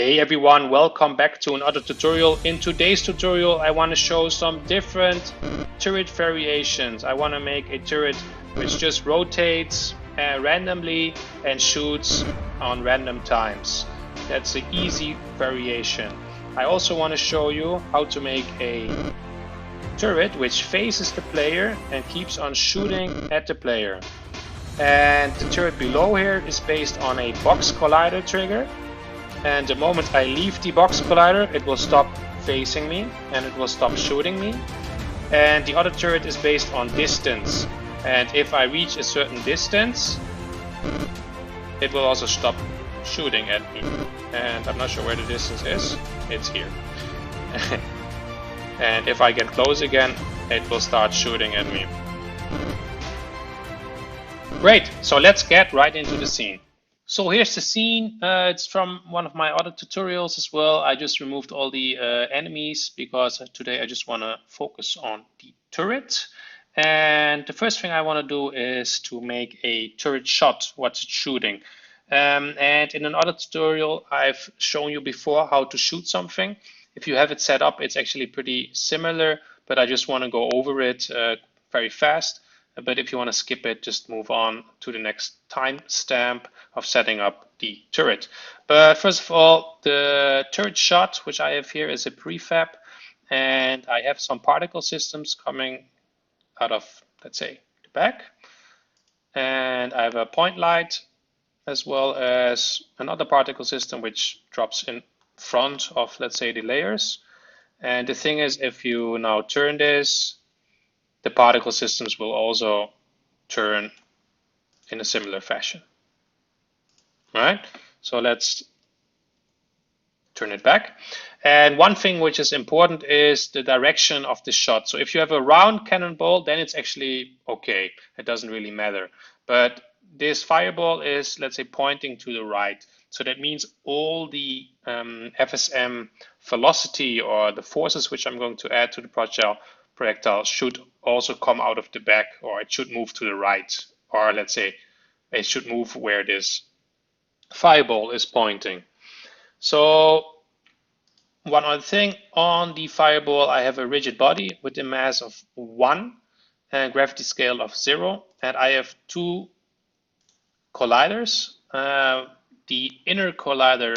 Hey everyone, welcome back to another tutorial. In today's tutorial I want to show some different turret variations. I want to make a turret which just rotates randomly and shoots on random times. That's an easy variation. I also want to show you how to make a turret which faces the player and keeps on shooting at the player. And the turret below here is based on a box collider trigger. And the moment I leave the box collider, it will stop facing me and it will stop shooting me. And the other turret is based on distance. And if I reach a certain distance, it will also stop shooting at me. And I'm not sure where the distance is. It's here. And if I get close again, it will start shooting at me. Great, so let's get right into the scene. So here's the scene. It's from one of my other tutorials as well. I just removed all the enemies because today I just want to focus on the turret. And the first thing I want to do is to make a turret shot, what's it shooting. And in another tutorial, I've shown you before how to shoot something. If you have it set up, it's actually pretty similar, but I just want to go over it very fast. But if you want to skip it, just move on to the next timestamp of setting up the turret. But first of all, the turret shot, which I have here, is a prefab. And I have some particle systems coming out of, let's say, the back. And I have a point light as well as another particle system which drops in front of, let's say, the layers. And the thing is, if you now turn this, the particle systems will also turn in a similar fashion. All right, so let's turn it back. And one thing which is important is the direction of the shot. So if you have a round cannonball, then it's actually okay. It doesn't really matter. But this fireball is, let's say, pointing to the right. So that means all the FSM velocity or the forces which I'm going to add to the projectile should also come out of the back, or it should move to the right, or let's say it should move where this fireball is pointing. So one other thing, on the fireball I have a rigid body with a mass of 1 and gravity scale of 0, and I have two colliders. The inner collider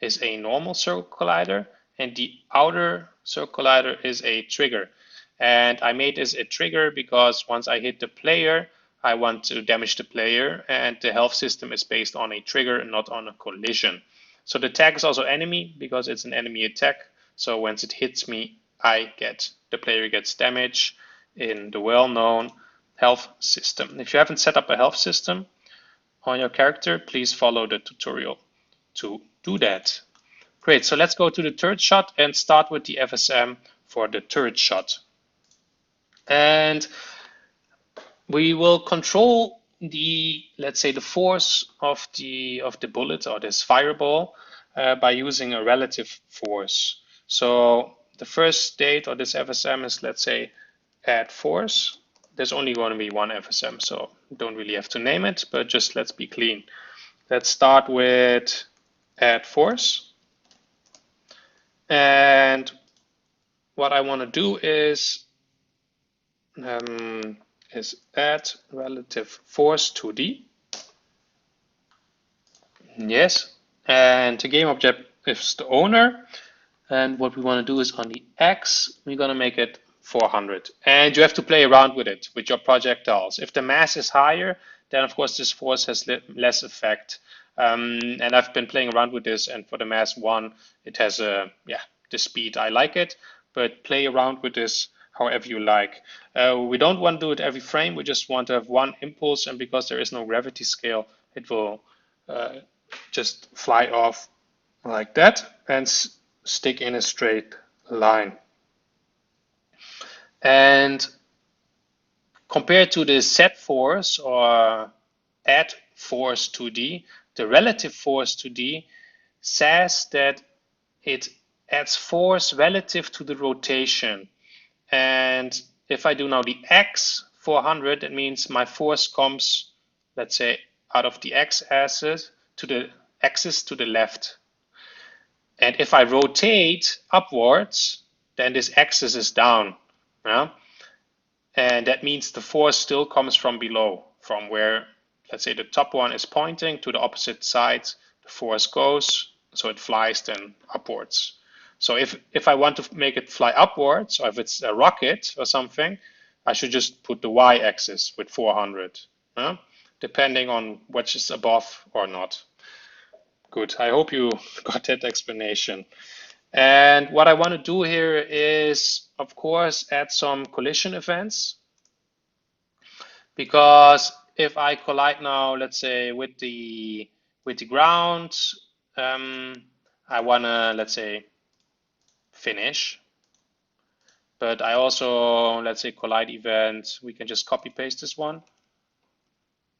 is a normal circle collider and the outer circle collider is a trigger. And I made this a trigger because once I hit the player, I want to damage the player, and the health system is based on a trigger and not on a collision. So the tag is also enemy because it's an enemy attack. So once it hits me, the player gets damage in the well-known health system. If you haven't set up a health system on your character, please follow the tutorial to do that. Great, so let's go to the turret shot and start with the FSM for the turret shot. And we will control the, let's say, the force of the bullet or this fireball by using a relative force. So the first state of this FSM is, let's say, add force. There's only going to be one FSM, so don't really have to name it, but just let's be clean. Let's start with add force. And what I want to do is add relative force to D. Yes, and the game object is the owner. And what we want to do is on the X, we're going to make it 400. And you have to play around with it, with your projectiles. If the mass is higher, then of course this force has less effect. And I've been playing around with this, and for the mass 1, it has the speed. I like it, but play around with this however you like. We don't want to do it every frame. We just want to have one impulse, and because there is no gravity scale, it will just fly off like that and stick in a straight line. And compared to the set force or add force to D, the relative force to D says that it adds force relative to the rotation. And if I do now the X 400, it means my force comes, let's say, out of the X axis to the left. And if I rotate upwards, then this axis is down. Yeah? And that means the force still comes from below, from where, let's say, the top one is pointing to the opposite side, the force goes, so it flies then upwards. So if I want to make it fly upwards, or if it's a rocket or something, I should just put the y-axis with 400, depending on which is above or not. Good, I hope you got that explanation. And what I want to do here is, of course, add some collision events. Because if I collide now, let's say with the ground, I wanna, let's say, finish. But I also, let's say, collide event. We can just copy paste this one,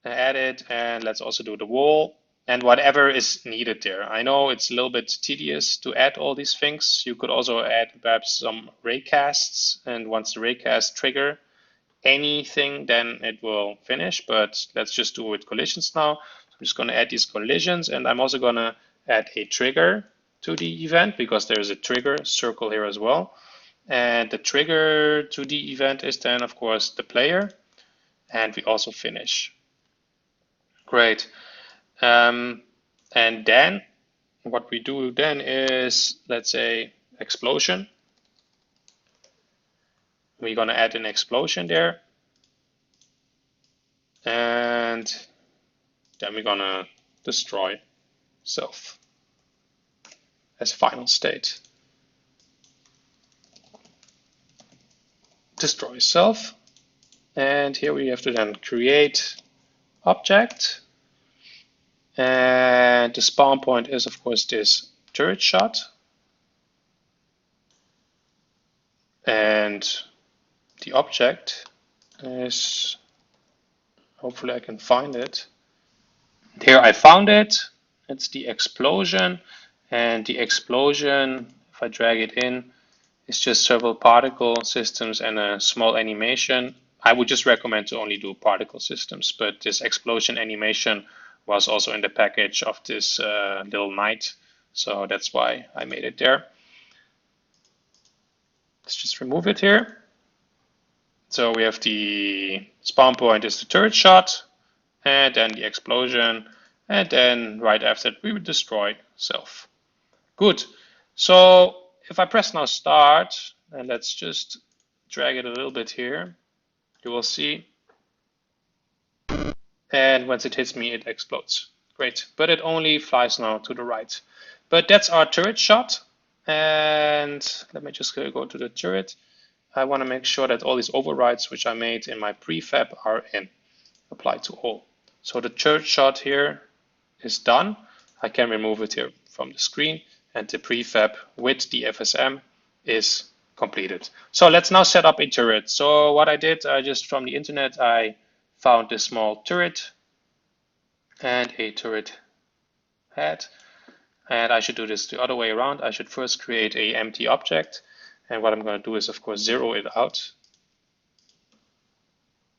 add it, and let's also do the wall and whatever is needed there. I know it's a little bit tedious to add all these things. You could also add perhaps some raycasts, and once the raycast trigger anything, then it will finish, but let's just do it with collisions now. So I'm just going to add these collisions, and I'm also going to add a trigger to the event because there is a trigger circle here as well. And the trigger to the event is then, of course, the player, and we also finish. Great. And then what we do then is, let's say, explosion. We're going to add an explosion there. And then we're going to destroy self as final state. Destroy self. And here we have to then create object. And the spawn point is, of course, this turret shot. And the object is, hopefully I can find it. Here I found it. It's the explosion. And the explosion, if I drag it in, is just several particle systems and a small animation. I would just recommend to only do particle systems, but this explosion animation was also in the package of this little knight. So that's why I made it there. Let's just remove it here. So we have the spawn point is the turret shot, and then the explosion, and then right after that we would destroy self. Good. So if I press now start, and let's just drag it a little bit here, you will see. And once it hits me, it explodes. Great. But it only flies now to the right. But that's our turret shot. And let me just go to the turret. I want to make sure that all these overrides which I made in my prefab are in. Apply to all. So the turret shot here is done. I can remove it here from the screen, and the prefab with the FSM is completed. So let's now set up a turret. So what I did, I just from the internet, I found this small turret and a turret head. And I should do this the other way around. I should first create a empty object. And what I'm going to do is, of course, zero it out.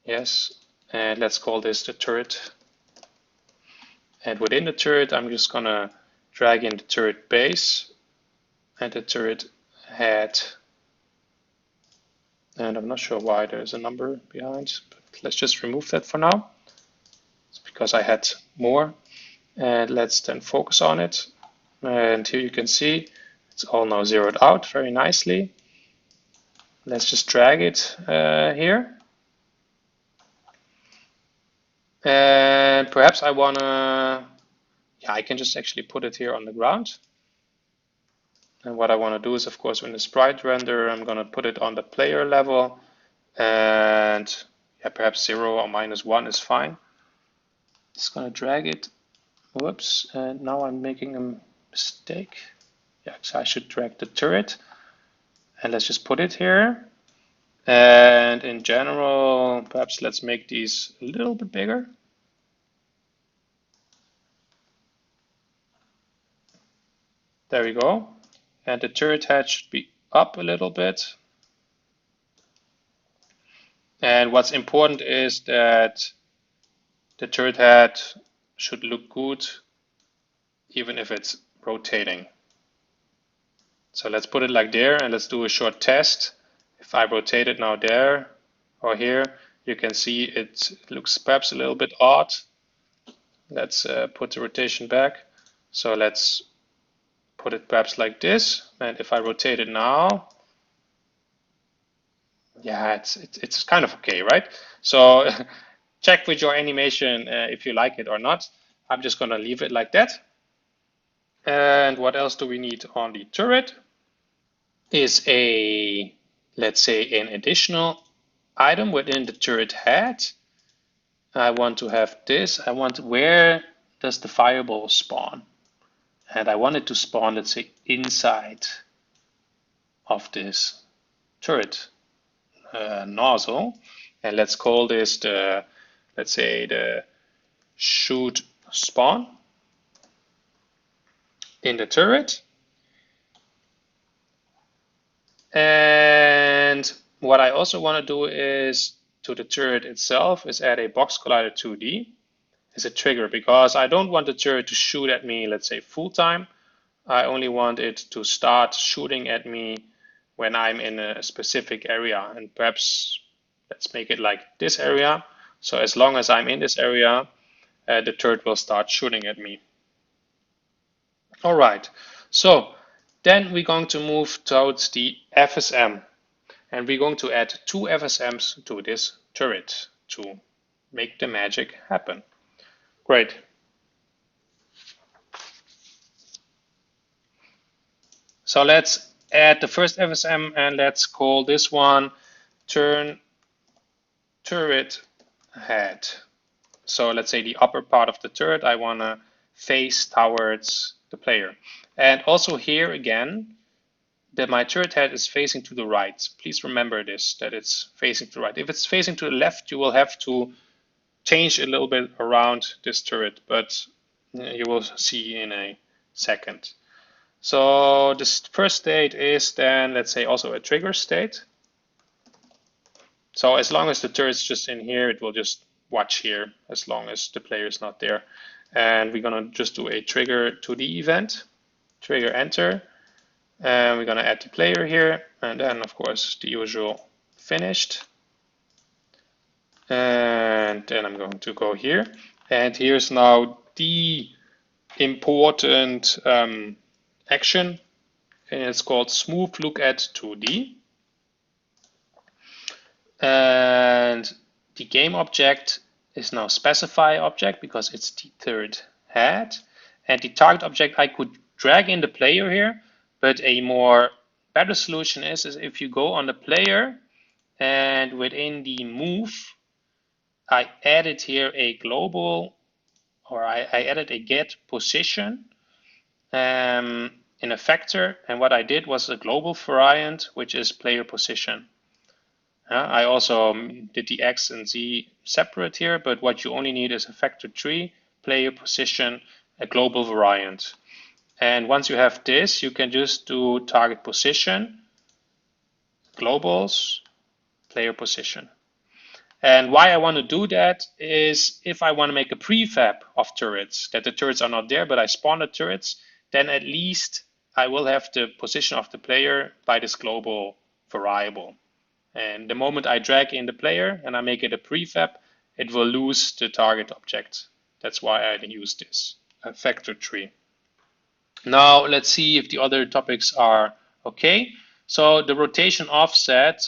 Yes. And let's call this the turret. And within the turret, I'm just going to drag in the turret base and the turret head. And I'm not sure why there's a number behind, but let's just remove that for now. It's because I had more. And let's then focus on it. And here you can see it's all now zeroed out very nicely. Let's just drag it here. And perhaps I want to, yeah, I can just actually put it here on the ground. And what I want to do is, of course, in the sprite render, I'm going to put it on the player level. And yeah, perhaps 0 or -1 is fine. Just going to drag it. Whoops. And now I'm making a mistake. Yeah, so I should drag the turret. And let's just put it here. And in general, perhaps let's make these a little bit bigger. There we go. And the turret head should be up a little bit. And what's important is that the turret head should look good even if it's rotating. So let's put it like there and let's do a short test. If I rotate it now there or here, you can see it looks perhaps a little bit odd. Let's put the rotation back. So let's put it perhaps like this. And if I rotate it now, yeah, it's kind of okay, right? So check with your animation if you like it or not. I'm just gonna leave it like that. And what else do we need on the turret? Is a, let's say, an additional item within the turret head. I want to have this. I want, where does the fireball spawn? And I want it to spawn, let's say, inside of this turret nozzle. And let's call this the, let's say, the shoot spawn in the turret. And what I also want to do is to the turret itself is add a box collider 2D as a trigger, because I don't want the turret to shoot at me, let's say, full time. I only want it to start shooting at me when I'm in a specific area. And perhaps let's make it like this area. So as long as I'm in this area, the turret will start shooting at me. All right, so then we're going to move towards the FSM. And we're going to add 2 FSMs to this turret to make the magic happen. Great. So let's add the first FSM and let's call this one turn turret head. So let's say the upper part of the turret, I want to face towards the player. And also here again, that my turret head is facing to the right. Please remember this, that it's facing to the right. If it's facing to the left, you will have to change a little bit around this turret, but you will see in a second. So this first state is then, let's say, also a trigger state. So as long as the turret's just in here, it will just watch here as long as the player is not there. And we're gonna just do a trigger to the event, trigger enter. And we're gonna add the player here. And then of course the usual finished. And then I'm going to go here. And here's now the important action. And it's called smooth look at 2D. And the game object is now specify object because it's the third head. And the target object, I could drag in the player here, but a more better solution is if you go on the player and within the move, I added here a global, or I added a get position in a factor. And what I did was a global variant, which is player position. I also did the X and Z separate here, but what you only need is a factor 3, player position, a global variant. And once you have this, you can just do target position, globals, player position. And why I want to do that is if I want to make a prefab of turrets, that the turrets are not there, but I spawn the turrets, then at least I will have the position of the player by this global variable. And the moment I drag in the player and I make it a prefab, it will lose the target object. That's why I use this factor 3. Now let's see if the other topics are okay. So the rotation offset,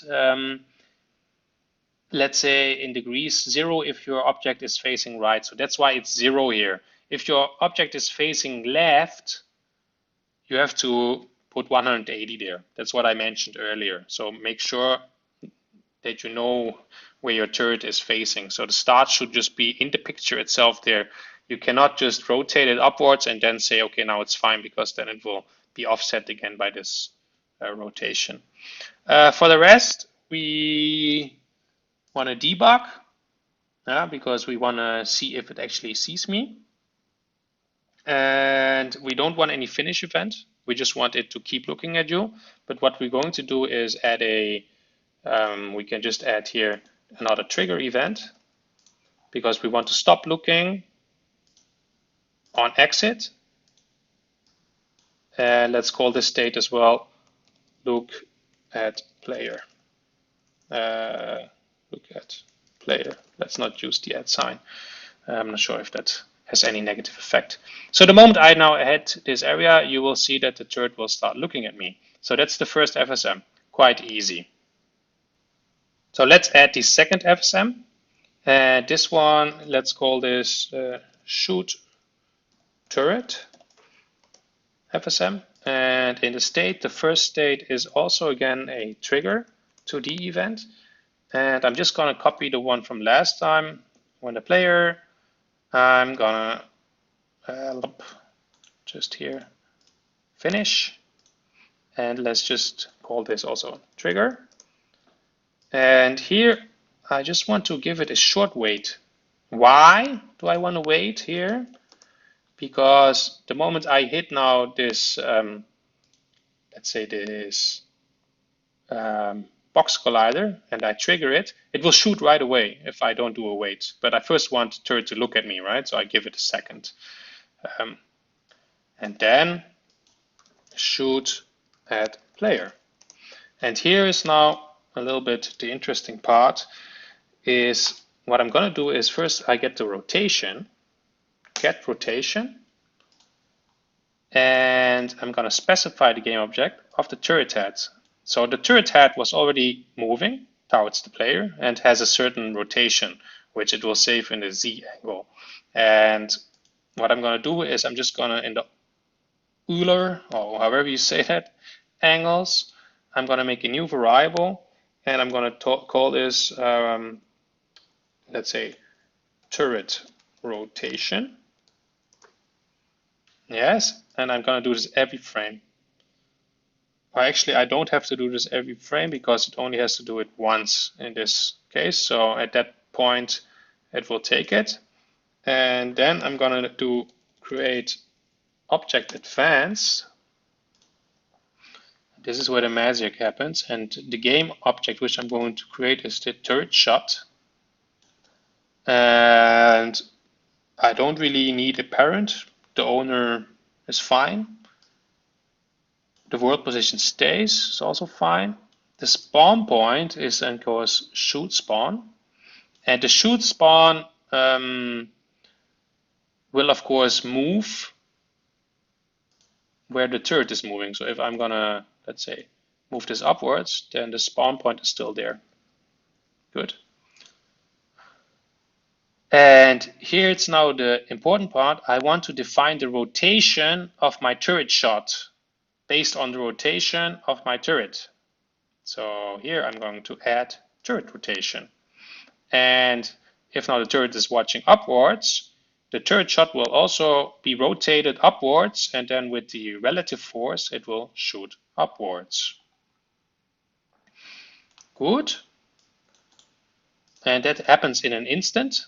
let's say in degrees 0 if your object is facing right. So that's why it's 0 here. If your object is facing left, you have to put 180 there. That's what I mentioned earlier. So make sure that you know where your turret is facing. So the start should just be in the picture itself there. You cannot just rotate it upwards and then say, okay, now it's fine, because then it will be offset again by this rotation. For the rest, we want to debug because we want to see if it actually sees me. And we don't want any finish event. We just want it to keep looking at you. But what we're going to do is add a we can just add here another trigger event, because we want to stop looking on exit. And let's call this state as well look at player. Look at player. Let's not use the @ sign. I'm not sure if that has any negative effect. So the moment I now hit this area, you will see that the turret will start looking at me. So that's the first FSM. Quite easy. So let's add the second FSM. And this one, let's call this shoot turret FSM. And in the state, the first state is also again a trigger to the event. And I'm just going to copy the one from last time. When the player, I'm going to just here finish. And let's just call this also trigger. And here, I just want to give it a short wait. Why do I want to wait here? Because the moment I hit now this, let's say this box collider, and I trigger it, it will shoot right away if I don't do a wait. But I first want the turret to look at me, right? So I give it a second. And then shoot at player. And here is now a little bit the interesting part is what I'm going to do is first I get the rotation, get rotation, and I'm going to specify the game object of the turret head. So the turret head was already moving towards the player and has a certain rotation, which it will save in the Z angle. And what I'm going to do is I'm just going to, in the Euler, or however you say that, angles, I'm going to make a new variable, and I'm going to call this, let's say, turret rotation. Yes, and I'm going to do this every frame. Well, actually, I don't have to do this every frame because it only has to do it once in this case. So at that point, it will take it. And then I'm going to do create object advanced. This is where the magic happens. And the game object which I'm going to create is the turret shot. And I don't really need a parent. The owner is fine. The world position stays, is also fine. The spawn point is then goes shoot spawn. And the shoot spawn will of course move where the turret is moving. So if I'm gonna, let's say, move this upwards, then the spawn point is still there. Good. And here it's now the important part. I want to define the rotation of my turret shot based on the rotation of my turret. So here I'm going to add turret rotation. And if now the turret is watching upwards, the turret shot will also be rotated upwards, and then with the relative force, it will shoot upwards. Good. And that happens in an instant.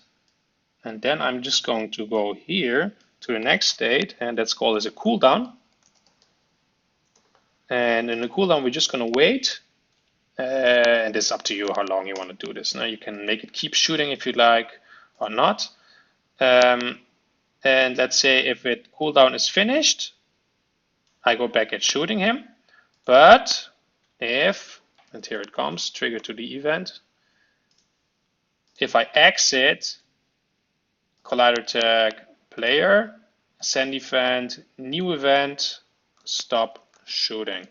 And then I'm just going to go here to the next state, and that's called as a cooldown. And in the cooldown, we're just going to wait. And it's up to you how long you want to do this. Now you can make it keep shooting if you like or not. And let's say if it cooldown is finished, I go back at shooting him. But if, and here it comes, trigger to the event. If I exit, collider tag player, send event, new event, stop shooting.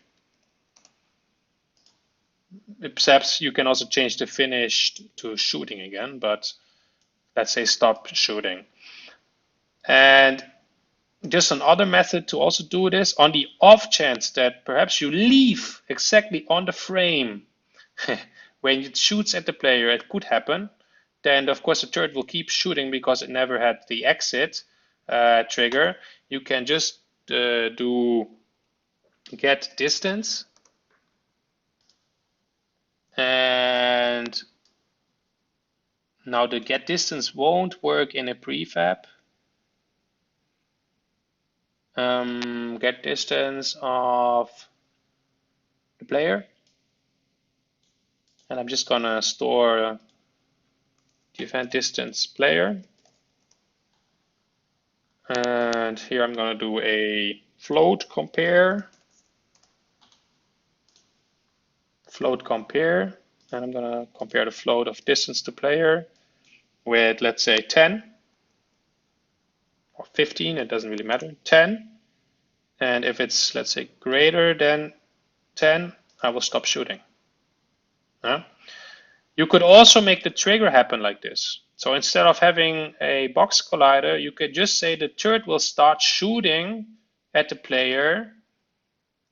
Perhaps you can also change the finished to shooting again, but let's say stop shooting. And just another method to also do this on the off chance that perhaps you leave exactly on the frame when it shoots at the player, it could happen. Then of course the turret will keep shooting because it never had the exit trigger. You can just do get distance, and now the get distance won't work in a prefab. Get distance of the player, and I'm just gonna store the event distance player, and here I'm gonna do a float compare, float compare, and I'm gonna compare the float of distance to player with, let's say, 10 or 15, it doesn't really matter, 10. And if it's, let's say, greater than 10, I will stop shooting. You could also make the trigger happen like this. So instead of having a box collider, you could just say the turret will start shooting at the player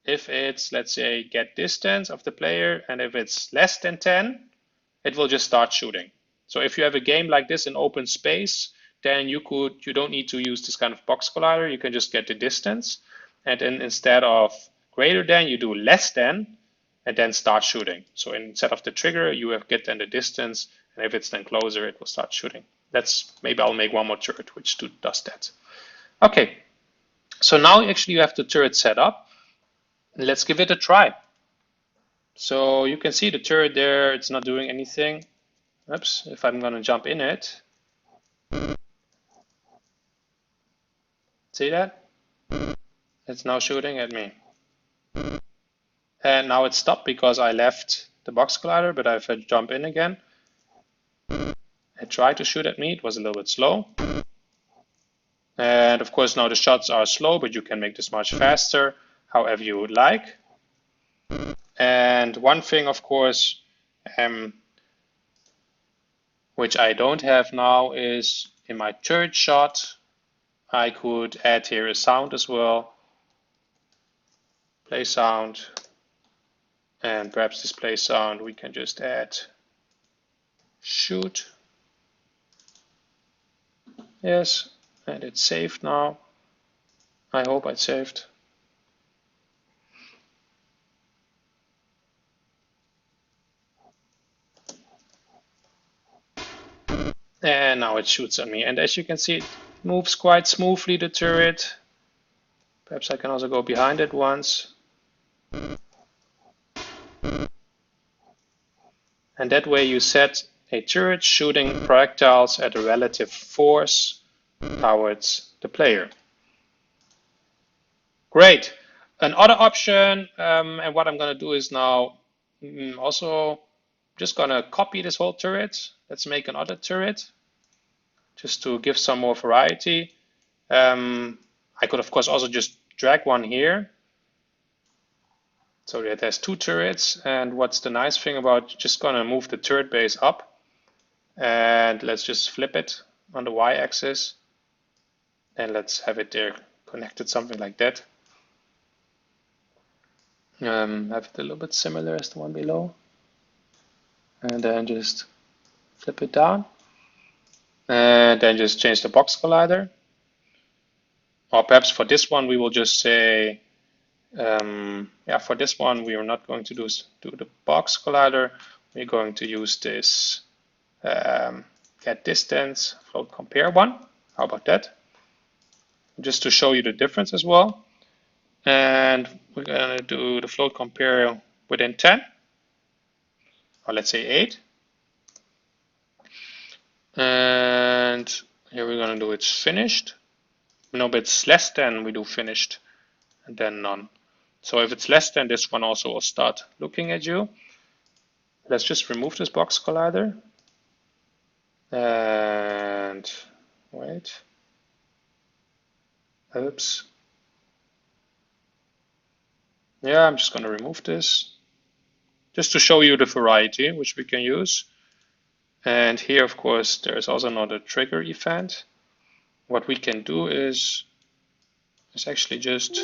if it's, let's say, get distance of the player, and if it's less than 10, it will just start shooting. So if you have a game like this in open space, then you don't need to use this kind of box collider. You can just get the distance, and then instead of greater than, you do less than, and then start shooting. So instead of the trigger, you have get then the distance, and if it's then closer, it will start shooting. Maybe I'll make one more turret which does that. Okay, so now actually you have the turret set up. Let's give it a try. So you can see the turret there, it's not doing anything. Oops, if I'm gonna jump in it. See that? It's now shooting at me. And now it stopped because I left the box collider, but if I jump in again, it tried to shoot at me, it was a little bit slow. And of course now the shots are slow, but you can make this much faster, however you would like. And one thing, of course, which I don't have now, is in my third shot, I could add here a sound as well. Play sound. And perhaps display sound, we can just add shoot. Yes, and it's saved now. I hope it's saved. And now it shoots at me. And as you can see, it moves quite smoothly, the turret. Perhaps I can also go behind it once. And that way you set a turret shooting projectiles at a relative force towards the player. Great. Another option, and what I'm going to do is now also just going to copy this whole turret. Let's make another turret just to give some more variety. I could, of course, also just drag one here. So it has two turrets, and what's the nice thing about just gonna move the turret base up, and let's just flip it on the y-axis, and let's have it there connected, something like that. Have it a little bit similar as the one below, and then just flip it down, and then just change the box collider. Or perhaps for this one we will just say, yeah, for this one we are not going to do the box collider. We're going to use this get distance float compare one. How about that? Just to show you the difference as well. And we're going to do the float compare within 10, or let's say 8. And here we're going to do it's finished. No, but it's less than, we do finished, and then none. So if it's less than, this one also will start looking at you. Let's just remove this box collider. And wait. Oops. Yeah, I'm just going to remove this just to show you the variety which we can use. And here, of course, there's also another trigger event. What we can do is actually just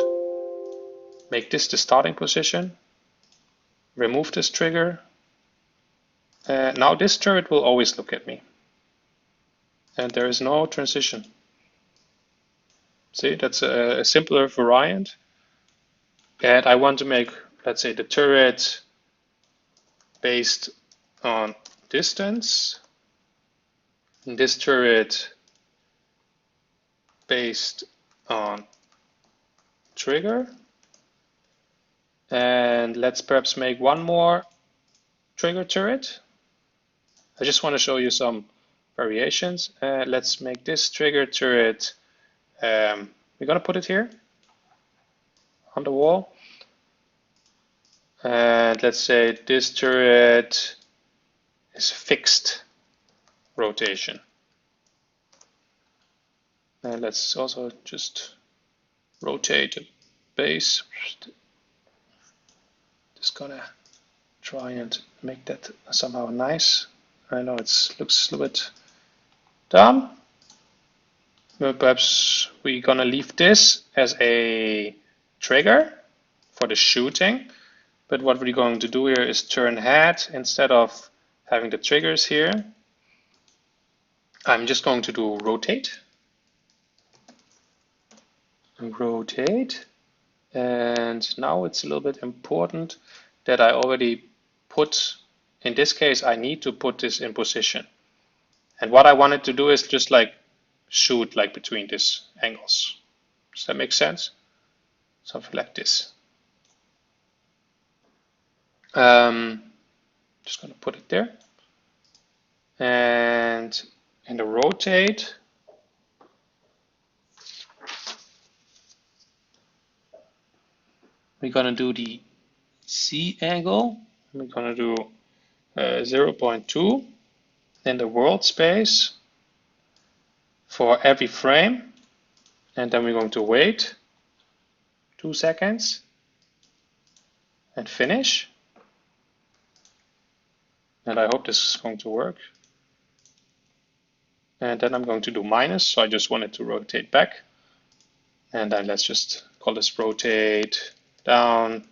make this the starting position, remove this trigger. Now this turret will always look at me, and there is no transition. See, that's a simpler variant. And I want to make, let's say, the turret based on distance, and this turret based on trigger. And let's perhaps make one more trigger turret. I just want to show you some variations. Let's make this trigger turret. We're going to put it here on the wall. And let's say this turret is fixed rotation. And let's also just rotate the base. Just gonna try and make that somehow nice. I know it looks a little bit dumb. But perhaps we're gonna leave this as a trigger for the shooting. But what we're going to do here is turn head instead of having the triggers here. I'm just going to do rotate. Rotate. And now it's a little bit important that I already put, in this case, I need to put this in position. And what I wanted to do is just like shoot like between these angles. Does that make sense? Something like this. Just going to put it there. And in the rotate, we're going to do the C angle. We're going to do 0.2 in the world space for every frame. And then we're going to wait 2 seconds and finish. And I hope this is going to work. And then I'm going to do minus, so I just want it to rotate back. And then let's just call this rotate down,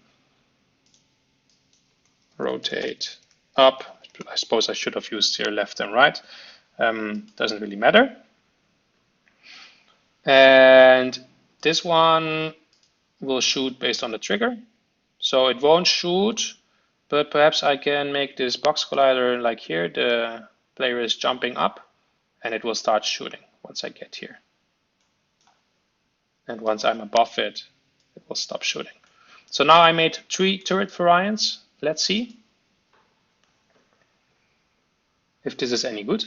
rotate up. I suppose I should have used here left and right. Doesn't really matter. And this one will shoot based on the trigger. So it won't shoot, but perhaps I can make this box collider like here. The player is jumping up and it will start shooting once I get here. And once I'm above it, it will stop shooting. So now I made 3 turret variants. Let's see if this is any good.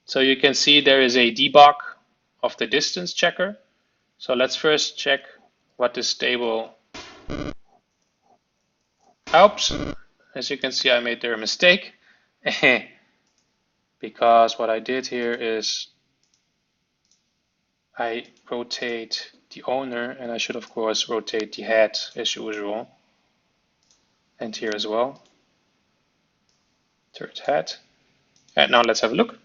So you can see there is a debug of the distance checker. So let's first check what this table. Oops, as you can see, I made there a mistake because what I did here is I rotate the owner, and I should of course rotate the head as usual, and here as well, turret head. And now let's have a look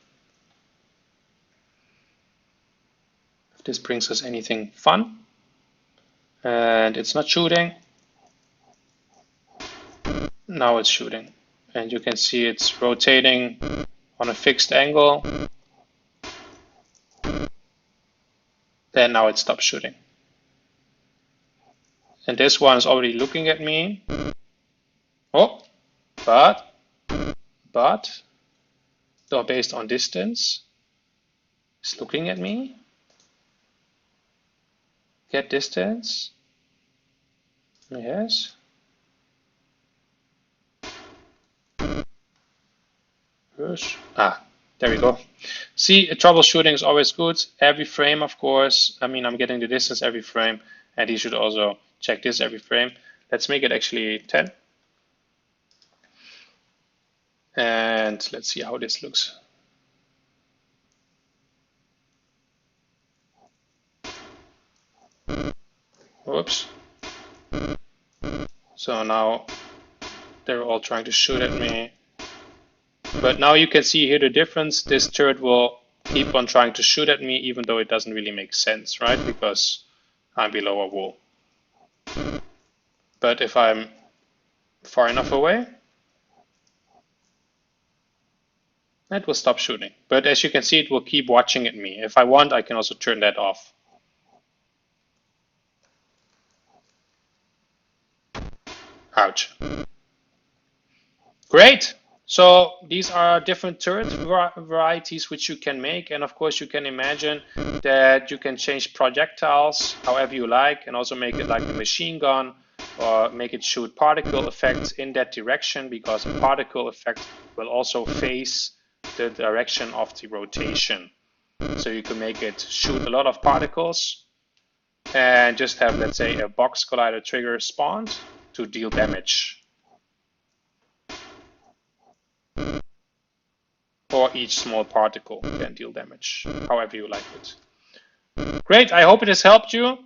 if this brings us anything fun. And it's not shooting. Now it's shooting, and you can see it's rotating on a fixed angle. Then now it stops shooting. And this one is already looking at me. Oh, but so based on distance, it's looking at me. Get distance. Yes. Ah, there we go. See, troubleshooting is always good. Every frame, of course. I mean, I'm getting the distance every frame, and you should also check this every frame. Let's make it actually 10. And let's see how this looks. Whoops. So now they're all trying to shoot at me. But now you can see here the difference. This turret will keep on trying to shoot at me, even though it doesn't really make sense, right? Because I'm below a wall. But if I'm far enough away, it will stop shooting. But as you can see, it will keep watching at me. If I want, I can also turn that off. Ouch. Great. So these are different turret varieties which you can make, and of course you can imagine that you can change projectiles however you like, and also make it like a machine gun, or make it shoot particle effects in that direction, because a particle effect will also face the direction of the rotation. So you can make it shoot a lot of particles, and just have, let's say, a box collider trigger spawned to deal damage, or each small particle can deal damage, however you like it. Great, I hope it has helped you.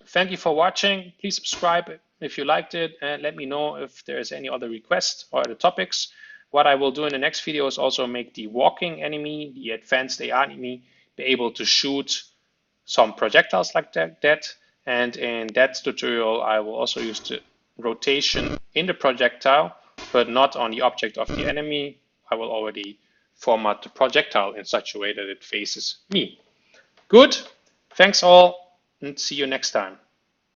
Thank you for watching. Please subscribe if you liked it, and let me know if there's any other requests or other topics. What I will do in the next video is also make the walking enemy, the advanced AR enemy, be able to shoot some projectiles like that. And in that tutorial, I will also use the rotation in the projectile, but not on the object of the enemy. I will already format the projectile in such a way that it faces me. Good. Thanks all, and see you next time.